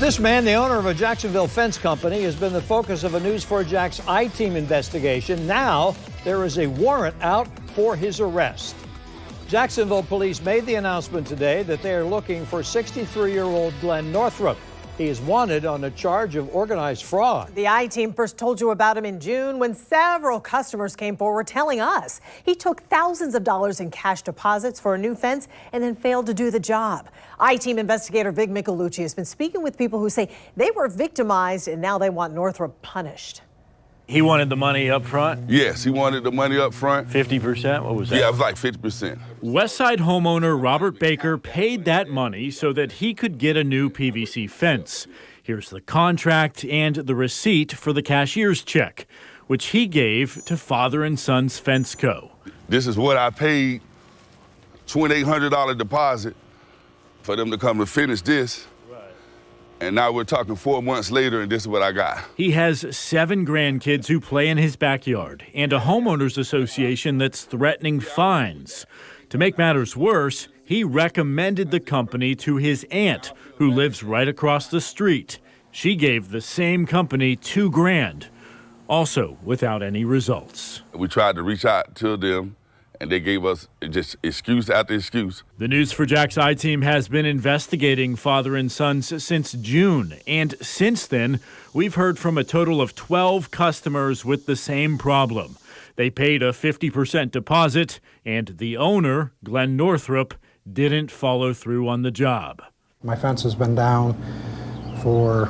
This man, the owner of a Jacksonville fence company, has been the focus of a News4JAX I-TEAM investigation. Now there is a warrant out for his arrest. Jacksonville police made the announcement today that they are looking for 63-year-old Glenn Northrup. He is wanted on a charge of organized fraud. The I-TEAM first told you about him in June when several customers came forward telling us he took thousands of dollars in cash deposits for a new fence and then failed to do the job. I-TEAM investigator Vic Micolucci has been speaking with people who say they were victimized and now they want Northrup punished. He wanted the money up front? Yes, he wanted the money up front. 50%? What was that? Yeah, it was like 50%. Westside homeowner Robert Baker paid that money so that he could get a new PVC fence. Here's the contract and the receipt for the cashier's check, which he gave to Father and Son's Fence Co. This is what I paid, $2,800 deposit for them to come to finish this. And now we're talking 4 months later, and this is what I got. He has 7 grandkids who play in his backyard and a homeowners association that's threatening fines. To make matters worse, he recommended the company to his aunt, who lives right across the street. She gave the same company $2 grand, also without any results. We tried to reach out to them, and they gave us just excuse after excuse. The News4JAX I-TEAM has been investigating Father and Sons since June, and since then, we've heard from a total of 12 customers with the same problem. They paid a 50% deposit, and the owner, Glenn Northrup, didn't follow through on the job. My fence has been down for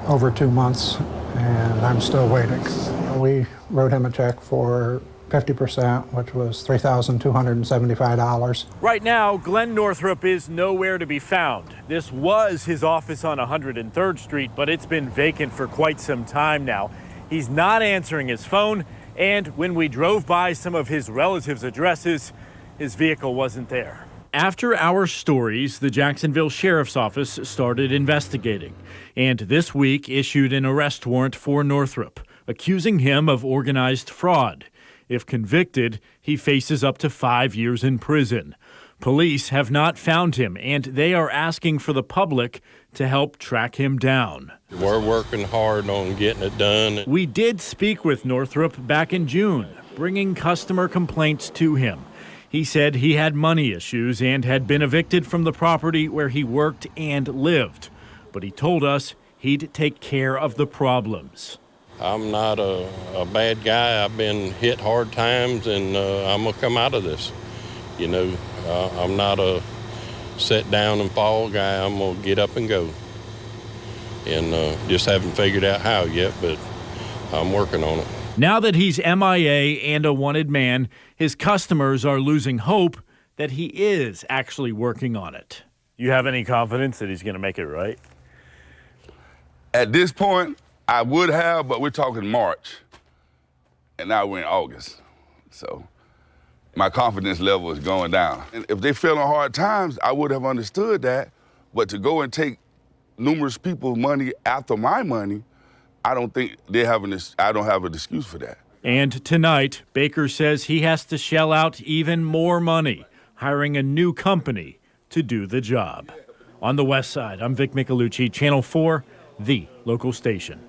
over 2 months, and I'm still waiting. We wrote him a check for 50%, which was $3,275. Right now, Glenn Northrup is nowhere to be found. This was his office on 103rd Street, but it's been vacant for quite some time now. He's not answering his phone, and when we drove by some of his relatives' addresses, his vehicle wasn't there. After our stories, the Jacksonville Sheriff's Office started investigating, and this week issued an arrest warrant for Northrup, accusing him of organized fraud. If convicted, he faces up to 5 years in prison. Police have not found him, and they are asking for the public to help track him down. We're working hard on getting it done. We did speak with Northrup back in June, bringing customer complaints to him. He said he had money issues and had been evicted from the property where he worked and lived. But he told us he'd take care of the problems. I'm not a bad guy. I've been hit hard times, and I'm going to come out of this. You know, I'm not a sit down and fall guy. I'm going to get up and go. And just haven't figured out how yet, but I'm working on it. Now that he's MIA and a wanted man, his customers are losing hope that he is actually working on it. You have any confidence that he's going to make it right? At this point, I would have, but we're talking March, and now we're in August. So my confidence level is going down. And if they fell on hard times, I would have understood that. But to go and take numerous people's money after my money, I don't think I don't have an excuse for that. And tonight, Baker says he has to shell out even more money, hiring a new company to do the job. On the West Side, I'm Vic Micolucci, Channel 4, the local station.